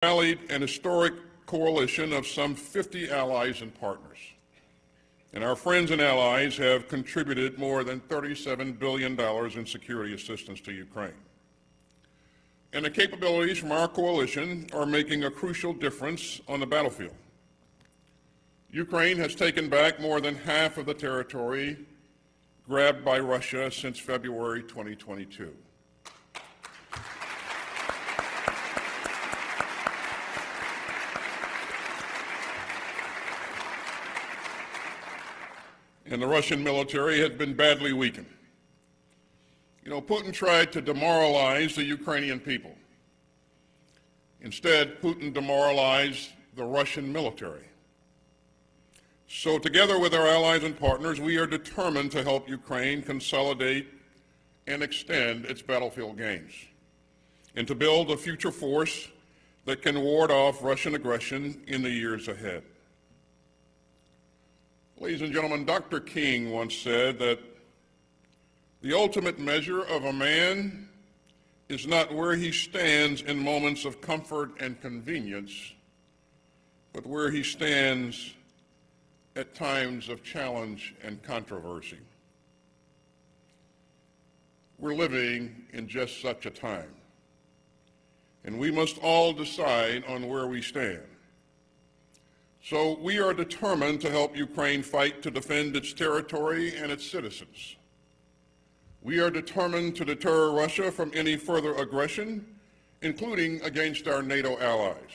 rallied an historic coalition of some 50 allies and partners. And our friends and allies have contributed more than $37 billion in security assistance to Ukraine. And the capabilities from our coalition are making a crucial difference on the battlefield. Ukraine has taken back more than half of the territory grabbed by Russia since February 2022. And the Russian military has been badly weakened. You know, Putin tried to demoralize the Ukrainian people. Instead, Putin demoralized the Russian military. So together with our allies and partners, we are determined to help Ukraine consolidate and extend its battlefield gains, and to build a future force that can ward off Russian aggression in the years ahead. Ladies and gentlemen, Dr. King once said that the ultimate measure of a man is not where he stands in moments of comfort and convenience, but where he stands at times of challenge and controversy. We're living in just such a time, and we must all decide on where we stand. So we are determined to help Ukraine fight to defend its territory and its citizens. We are determined to deter Russia from any further aggression, including against our NATO allies.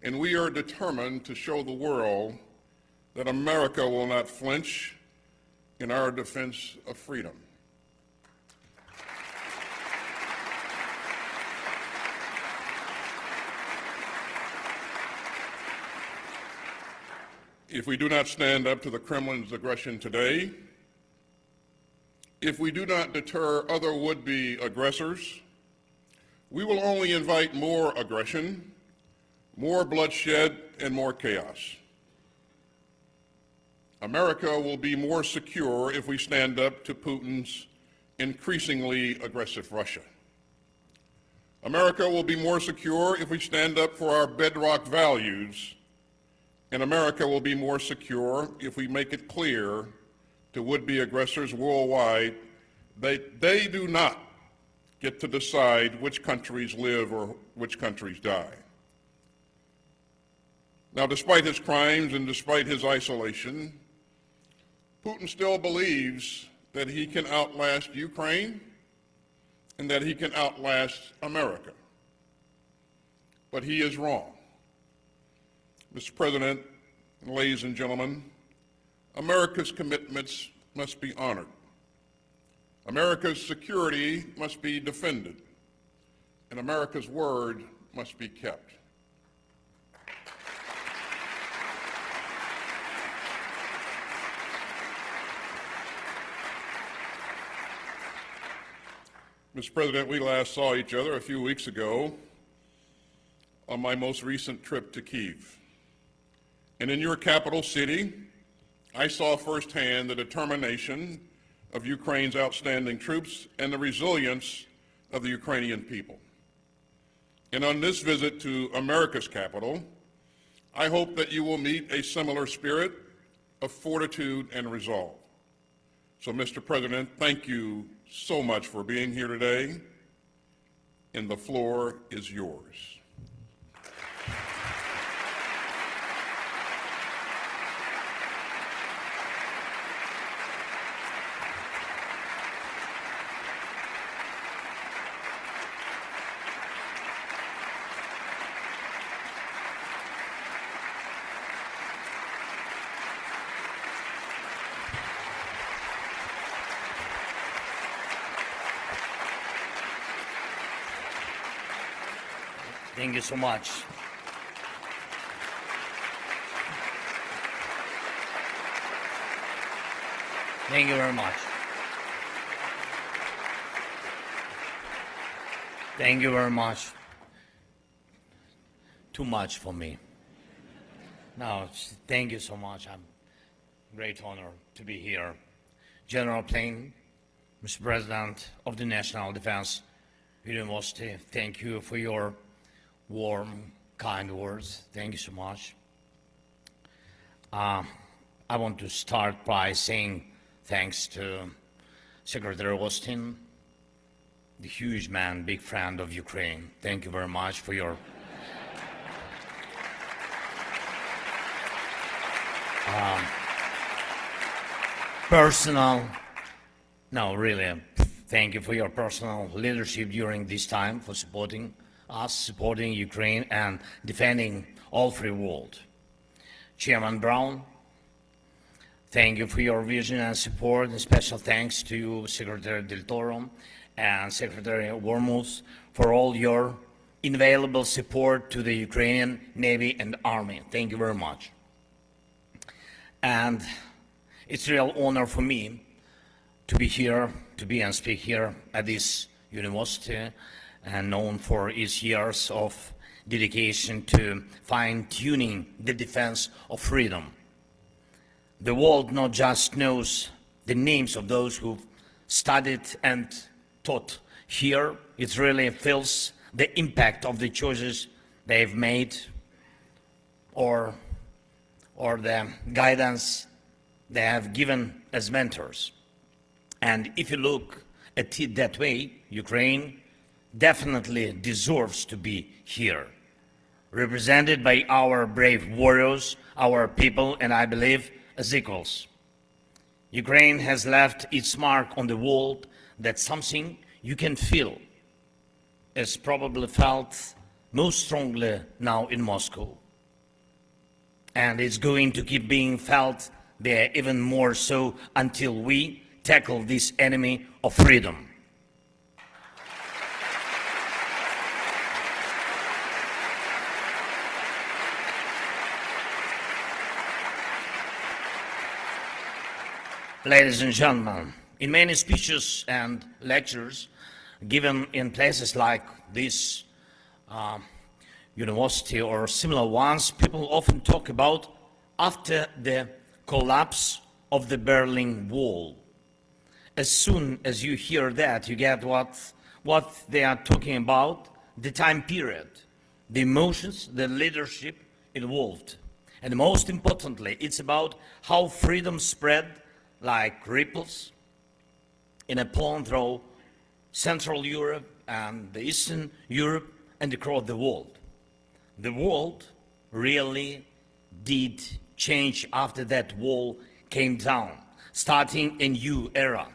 And we are determined to show the world that America will not flinch in our defense of freedom. If we do not stand up to the Kremlin's aggression today, if we do not deter other would-be aggressors, we will only invite more aggression, more bloodshed, and more chaos. America will be more secure if we stand up to Putin's increasingly aggressive Russia. America will be more secure if we stand up for our bedrock values, and America will be more secure if we make it clear to would-be aggressors worldwide that they do not get to decide which countries live or which countries die. Now, despite his crimes and despite his isolation, Putin still believes that he can outlast Ukraine and that he can outlast America. But he is wrong. Mr. President, ladies and gentlemen, America's commitments must be honored. America's security must be defended, and America's word must be kept. Mr. President, we last saw each other a few weeks ago on my most recent trip to Kyiv. And in your capital city, I saw firsthand the determination of Ukraine's outstanding troops and the resilience of the Ukrainian people. And on this visit to America's capital, I hope that you will meet a similar spirit of fortitude and resolve. So, Mr. President, thank you so much for being here today, and the floor is yours. Thank you so much. Thank you very much. Thank you very much. Too much for me. No, thank you so much. I'm great honor to be here. General Plain, Mr. President of the National Defense University, thank you for your warm, kind words. Thank you so much. I want to start by saying thanks to Secretary Austin, the huge man, big friend of Ukraine. Thank you very much for your personal, no, really, thank you for your personal leadership during this time, for supporting us, supporting Ukraine, and defending all free world. Chairman Brown, thank you for your vision and support, and special thanks to you, Secretary Del Toro and Secretary Wormuth, for all your invaluable support to the Ukrainian Navy and Army. Thank you very much. And it's a real honor for me to be here, to be and speak here at this university, and known for its years of dedication to fine-tuning the defense of freedom. The world not just knows the names of those who've studied and taught here, it really feels the impact of the choices they've made or the guidance they have given as mentors. And if you look at it that way, Ukraine definitely deserves to be here, represented by our brave warriors, our people, and I believe as equals. Ukraine has left its mark on the world. That's something you can feel, as probably felt most strongly now in Moscow. And it's going to keep being felt there even more so until we tackle this enemy of freedom. Ladies and gentlemen, in many speeches and lectures given in places like this university or similar ones, people often talk about after the collapse of the Berlin Wall. As soon as you hear that, you get what they are talking about, the time period, the emotions, the leadership involved. And most importantly, it's about how freedom spread like ripples in a pond through Central Europe and the Eastern Europe and across the world. The world really did change after that wall came down, starting a new era.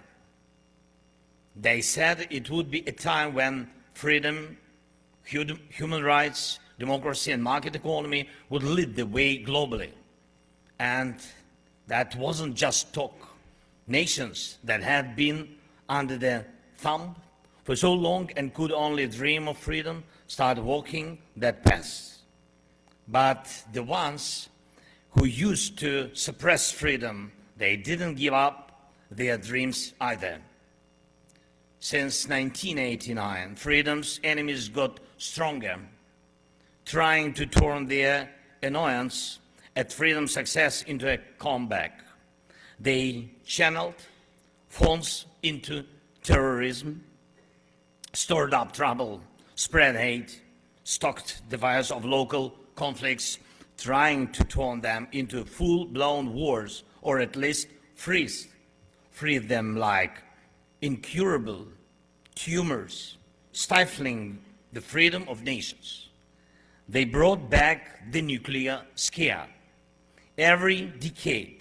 They said it would be a time when freedom, human rights, democracy, and market economy would lead the way globally. And that wasn't just talk. Nations that had been under the thumb for so long and could only dream of freedom started walking that path. But the ones who used to suppress freedom, they didn't give up their dreams either. Since 1989, freedom's enemies got stronger, trying to turn their annoyance at freedom's success into a comeback. They channeled funds into terrorism, stored up trouble, spread hate, stoked the fires of local conflicts, trying to turn them into full-blown wars, or at least freeze them like incurable tumors, stifling the freedom of nations. They brought back the nuclear scare. Every decade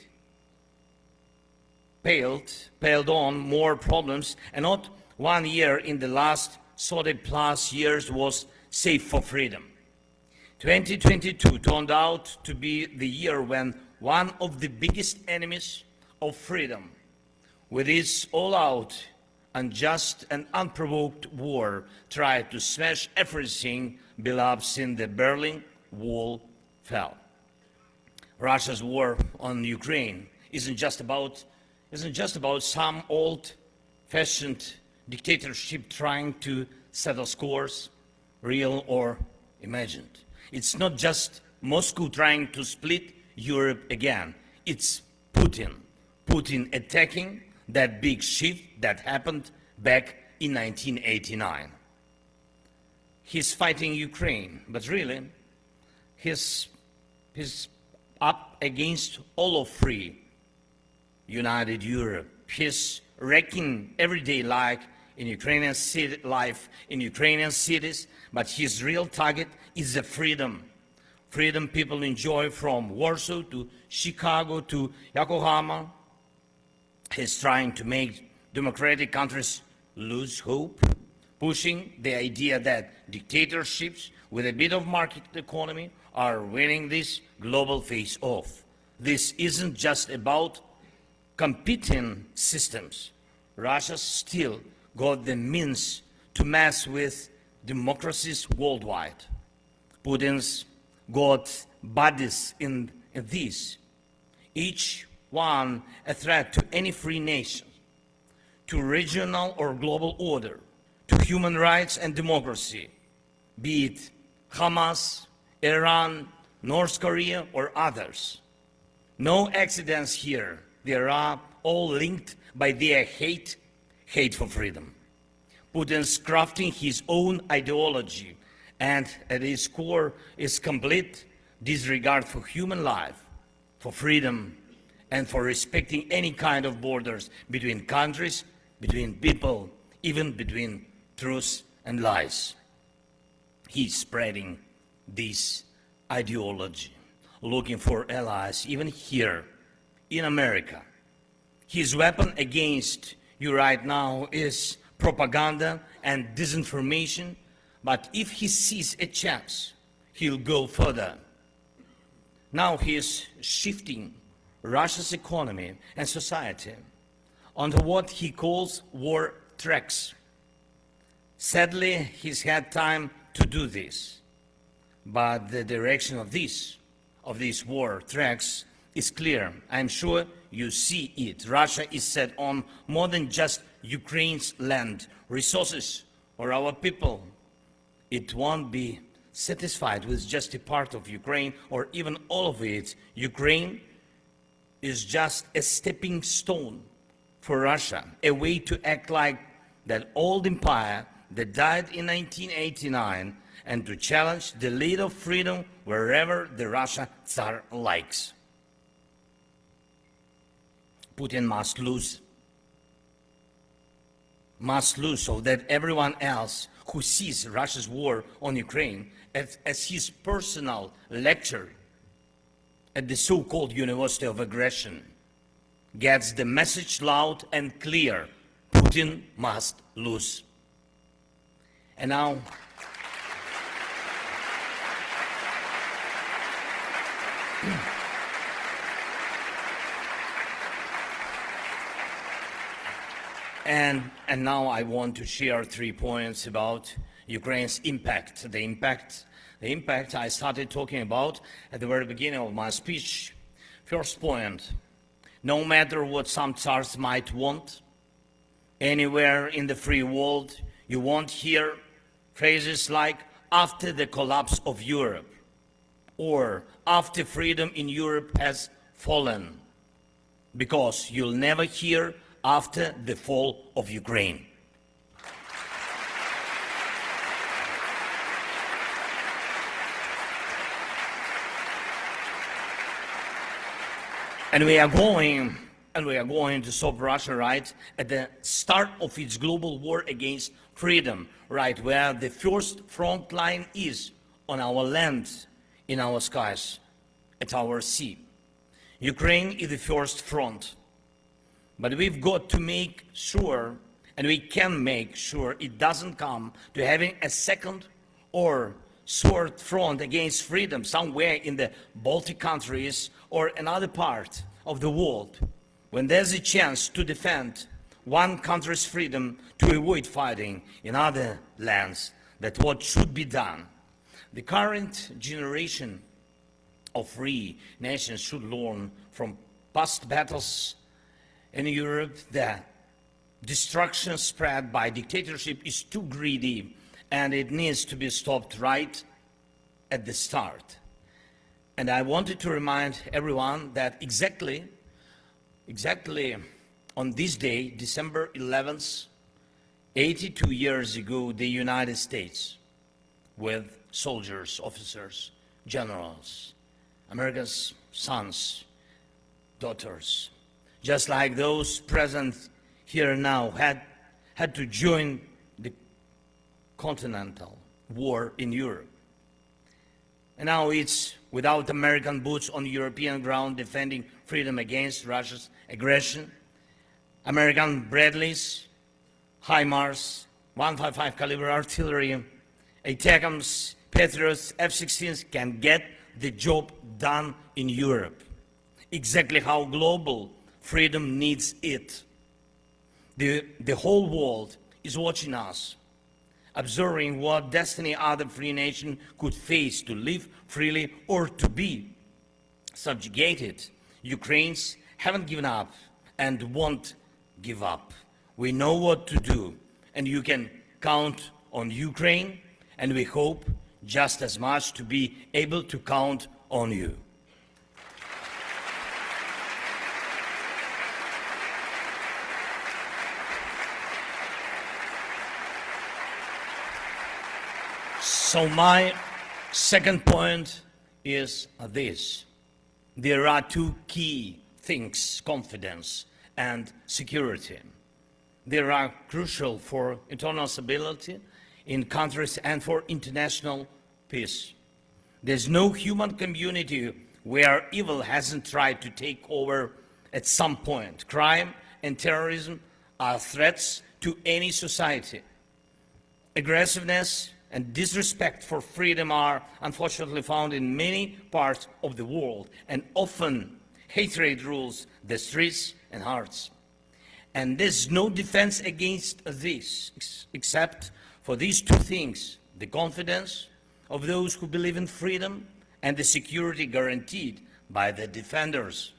paled on more problems, and not one year in the last 30+ years was safe for freedom. 2022 turned out to be the year when one of the biggest enemies of freedom, with its all-out, unjust and unprovoked war, tried to smash everything beloved since the Berlin Wall fell. Russia's war on Ukraine isn't just about some old-fashioned dictatorship trying to settle scores, real or imagined. It's not just Moscow trying to split Europe again. It's Putin attacking that big shift that happened back in 1989. he's fighting Ukraine, but really he's up against all of free united Europe. He's wrecking everyday life in Ukrainian cities, but his real target is the freedom. Freedom people enjoy from Warsaw to Chicago to Yokohama. He's trying to make democratic countries lose hope, pushing the idea that dictatorships with a bit of market economy are winning this global face-off. This isn't just about competing systems. Russia still got the means to mess with democracies worldwide. Putin's got buddies in this, each one a threat to any free nation, to regional or global order, to human rights and democracy, be it Hamas, Iran, North Korea, or others. No accidents here. They are all linked by their hate for freedom. Putin's crafting his own ideology, and at its core is complete disregard for human life, for freedom, and for respecting any kind of borders between countries, between people, even between truth and lies. He's spreading this ideology, looking for allies, even here in America. His weapon against you right now is propaganda and disinformation, but if he sees a chance, he'll go further. Now he is shifting Russia's economy and society onto what he calls war tracks. Sadly, he's had time to do this, but the direction of these war tracks is clear. I'm sure you see it. Russia is set on more than just Ukraine's land, resources, or our people. It won't be satisfied with just a part of Ukraine or even all of it. Ukraine is just a stepping stone for Russia, a way to act like that old empire that died in 1989 and to challenge the lead of freedom wherever the Russia Tsar likes. Putin must lose so that everyone else who sees Russia's war on Ukraine as his personal lecture at the so-called University of Aggression gets the message loud and clear: Putin must lose. And now, and now I want to share 3 points about Ukraine's impact. The impact I started talking about at the very beginning of my speech. First point, no matter what some tsars might want, anywhere in the free world, you won't hear phrases like after the collapse of Europe or after freedom in Europe has fallen, because you'll never hear after the fall of Ukraine. And we are going to stop Russia right at the start of its global war against freedom, right where the first front line is, on our land, in our skies, at our sea. Ukraine is the first front, but we've got to make sure, and we can make sure, it doesn't come to having a second or third front against freedom somewhere in the Baltic countries or another part of the world, when there's a chance to defend one country's freedom to avoid fighting in other lands. That's what should be done. The current generation of free nations should learn from past battles in Europe that destruction spread by dictatorship is too greedy, and it needs to be stopped right at the start. And I wanted to remind everyone that exactly on this day, December 11th, 82 years ago, the United States with soldiers, officers, generals, America's sons, daughters, just like those present here now had to join the continental war in Europe. And now it's without American boots on European ground defending freedom against Russia's aggression. American Bradleys, HIMARS, 155 caliber artillery, ATACMS, Patriots, F-16s can get the job done in Europe. Exactly how global freedom needs it. The whole world is watching us, observing what destiny other free nation could face to live freely or to be subjugated. Ukrainians haven't given up and won't give up. We know what to do, and you can count on Ukraine, and we hope just as much to be able to count on you. So my second point is this. There are two key things, confidence and security. They are crucial for internal stability in countries and for international peace. There's no human community where evil hasn't tried to take over at some point. Crime and terrorism are threats to any society. Aggressiveness and disrespect for freedom are unfortunately found in many parts of the world, and often hatred rules the streets and hearts. And there's no defense against this except for these two things: the confidence of those who believe in freedom and the security guaranteed by the defenders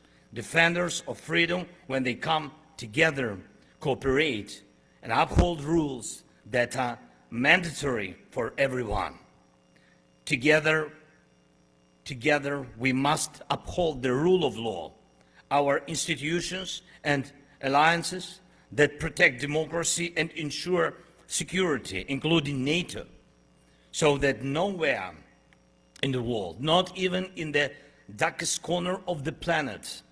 of freedom when they come together, cooperate, and uphold rules that are mandatory for everyone. Together we must uphold the rule of law, our institutions and alliances that protect democracy and ensure security, including NATO, so that nowhere in the world, not even in the darkest corner of the planet,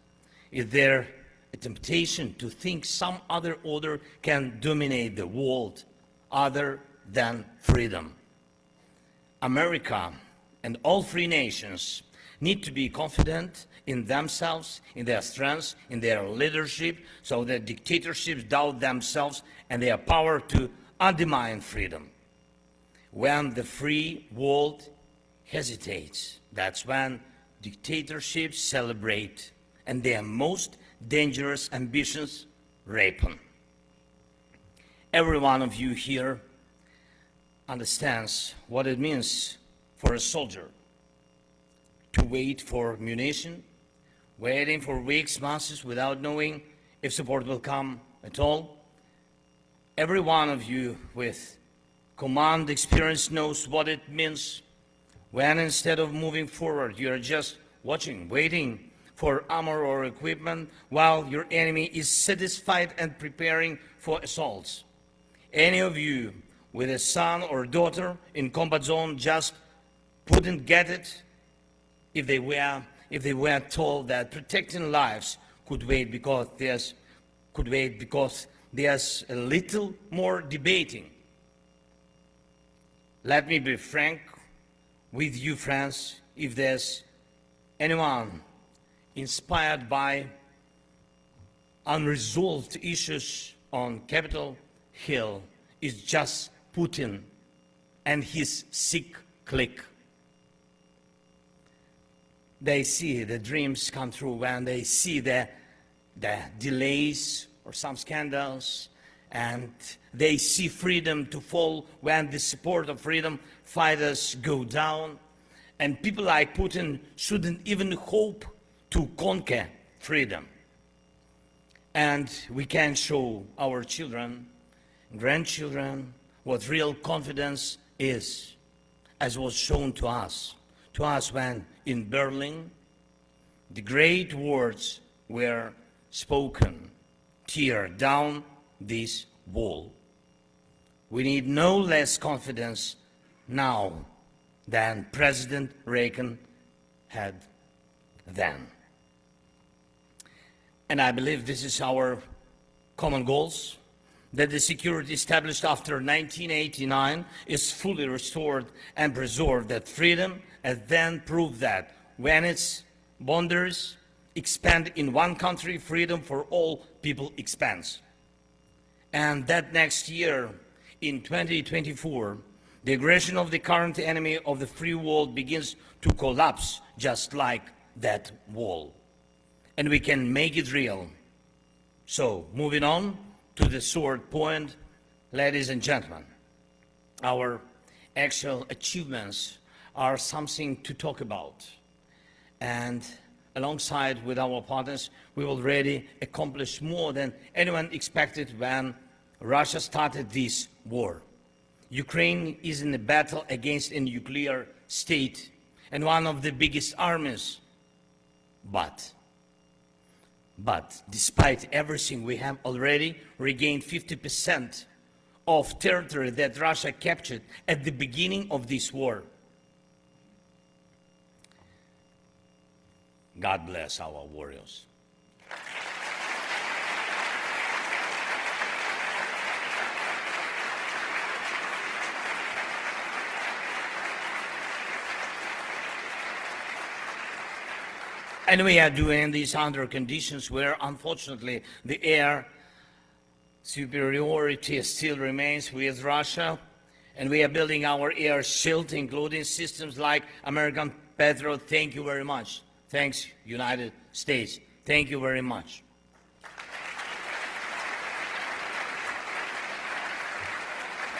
is there a temptation to think some other order can dominate the world other than freedom. America and all free nations need to be confident in themselves, in their strengths, in their leadership, so that dictatorships doubt themselves and their power to undermine freedom. When the free world hesitates, that's when dictatorships celebrate and their most dangerous ambitions ripen. Every one of you here understands what it means for a soldier to wait for munition, waiting for weeks, months, without knowing if support will come at all. Every one of you with command experience knows what it means when instead of moving forward, you are just watching, waiting for armor or equipment while your enemy is satisfied and preparing for assaults. Any of you with a son or daughter in combat zone just wouldn't get it if they were told that protecting lives could wait because there's a little more debating. Let me be frank with you, friends. If there's anyone inspired by unresolved issues on Capitol Hill, it's just Putin and his sick clique. They see the dreams come true when they see the delays or some scandals, and they see freedom to fall when the support of freedom fighters go down. And people like Putin shouldn't even hope to conquer freedom. And we can show our children, grandchildren, what real confidence is, as was shown to us when in Berlin the great words were spoken: tear down this wall. We need no less confidence now than President Reagan had then. And I believe this is our common goals, that the security established after 1989 is fully restored and preserved, that freedom has then proved that when its boundaries expand in one country, freedom for all people expands. And that next year, in 2024, the aggression of the current enemy of the free world begins to collapse just like that wall. And we can make it real. So, moving on to the third point, ladies and gentlemen, our actual achievements are something to talk about. And alongside with our partners, we already accomplished more than anyone expected when Russia started this war. Ukraine is in a battle against a nuclear state and one of the biggest armies. But despite everything, we have already regained 50% of territory that Russia captured at the beginning of this war. God bless our warriors. And we are doing this under conditions where, unfortunately, the air superiority still remains with Russia. And we are building our air shield, including systems like American Patriot. Thank you very much. Thanks, United States. Thank you very much.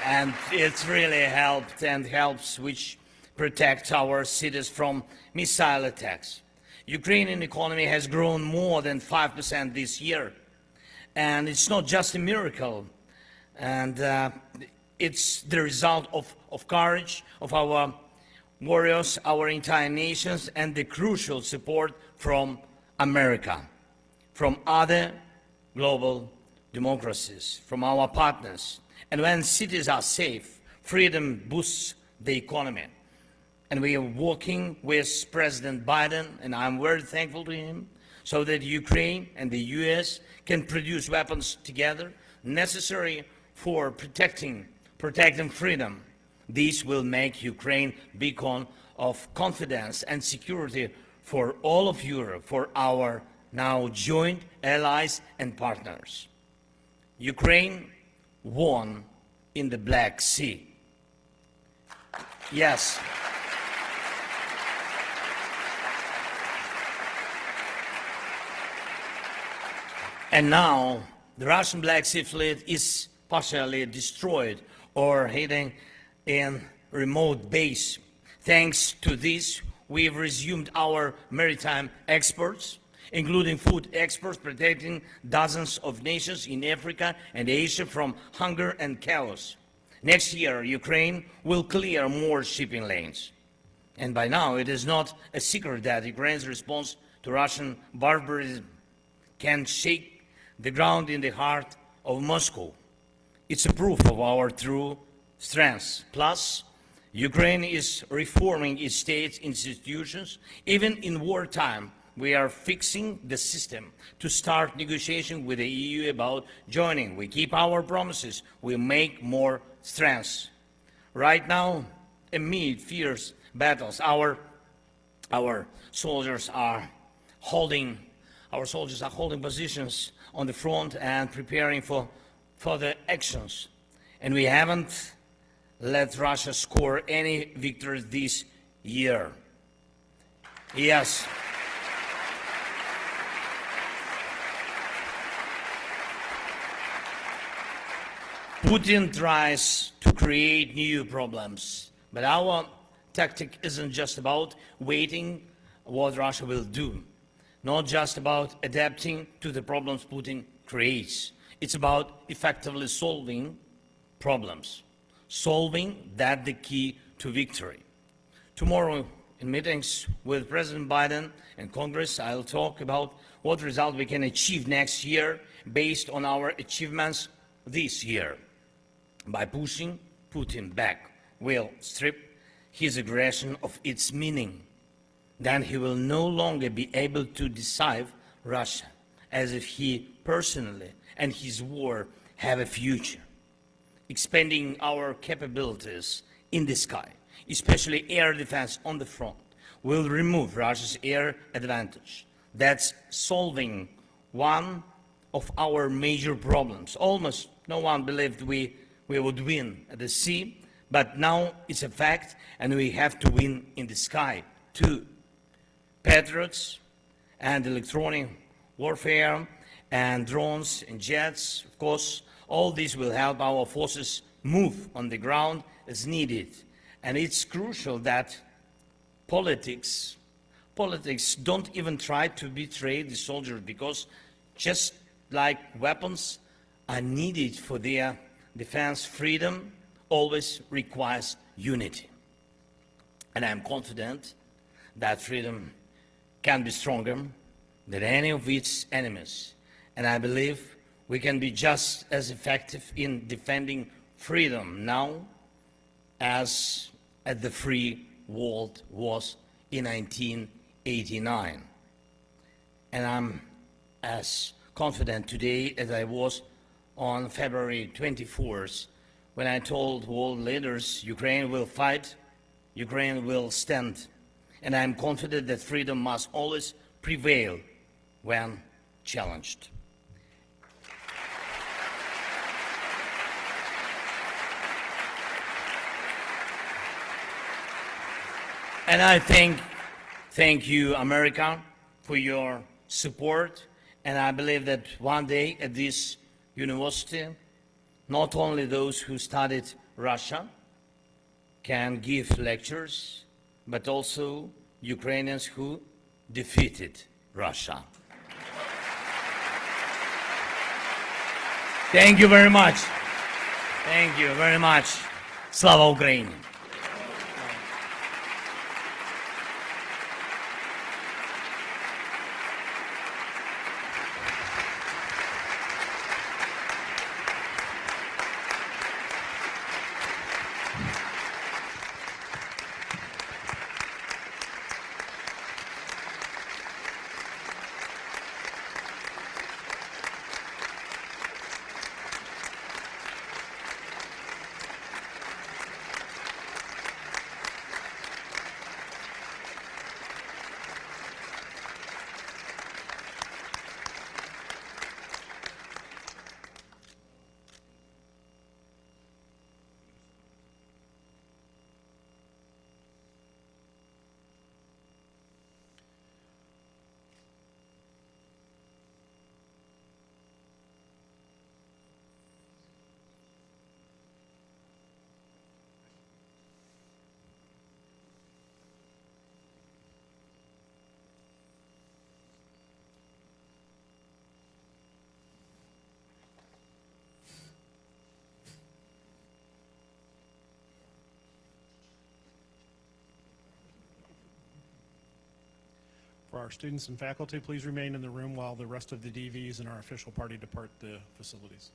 And it's really helped and helps, which protects our cities from missile attacks. Ukrainian economy has grown more than 5% this year. And it's not just a miracle. And it's the result of courage of our warriors, our entire nations, and the crucial support from America, from other global democracies, from our partners. And when cities are safe, freedom boosts the economy. And we are working with President Biden, and I'm very thankful to him, so that Ukraine and the US can produce weapons together necessary for protecting freedom. This will make Ukraine a beacon of confidence and security for all of Europe, for our now joint allies and partners. Ukraine won in the Black Sea. Yes. And now the Russian Black Sea fleet is partially destroyed or hidden in remote base. Thanks to this, we've resumed our maritime exports, including food exports, protecting dozens of nations in Africa and Asia from hunger and chaos. Next year, Ukraine will clear more shipping lanes. And by now, it is not a secret that Ukraine's response to Russian barbarism can shake the ground in the heart of Moscow. It's a proof of our true strength. Plus, Ukraine is reforming its state's institutions. Even in wartime, we are fixing the system to start negotiations with the EU about joining. We keep our promises. We make more strength. Right now, amid fierce battles, our soldiers are holding positions on the front and preparing for further actions. And we haven't let Russia score any victories this year. Yes. Putin tries to create new problems, but our tactic isn't just about waiting what Russia will do, not just about adapting to the problems Putin creates. It's about effectively solving problems. Solving, that's the key to victory. Tomorrow, in meetings with President Biden and Congress, I'll talk about what result we can achieve next year based on our achievements this year. By pushing Putin back, we'll strip his aggression of its meaning, then he will no longer be able to deceive Russia as if he personally and his war have a future. Expanding our capabilities in the sky, especially air defense on the front, will remove Russia's air advantage. That's solving one of our major problems. Almost no one believed we would win at the sea, but now it's a fact, and we have to win in the sky too. Patriots and electronic warfare and drones and jets, of course, all this will help our forces move on the ground as needed. And it's crucial that politics don't even try to betray the soldiers, because just like weapons are needed for their defense, freedom always requires unity. And I'm confident that freedom can be stronger than any of its enemies. And I believe we can be just as effective in defending freedom now as the free world was in 1989. And I'm as confident today as I was on February 24th, when I told world leaders Ukraine will fight, Ukraine will stand. And I'm confident that freedom must always prevail when challenged. And I thank you, America, for your support. And I believe that one day at this university, not only those who studied Russia can give lectures, but also Ukrainians who defeated Russia. Thank you very much. Thank you very much. Slava Ukraini. For our students and faculty, please remain in the room while the rest of the DVs and our official party depart the facilities.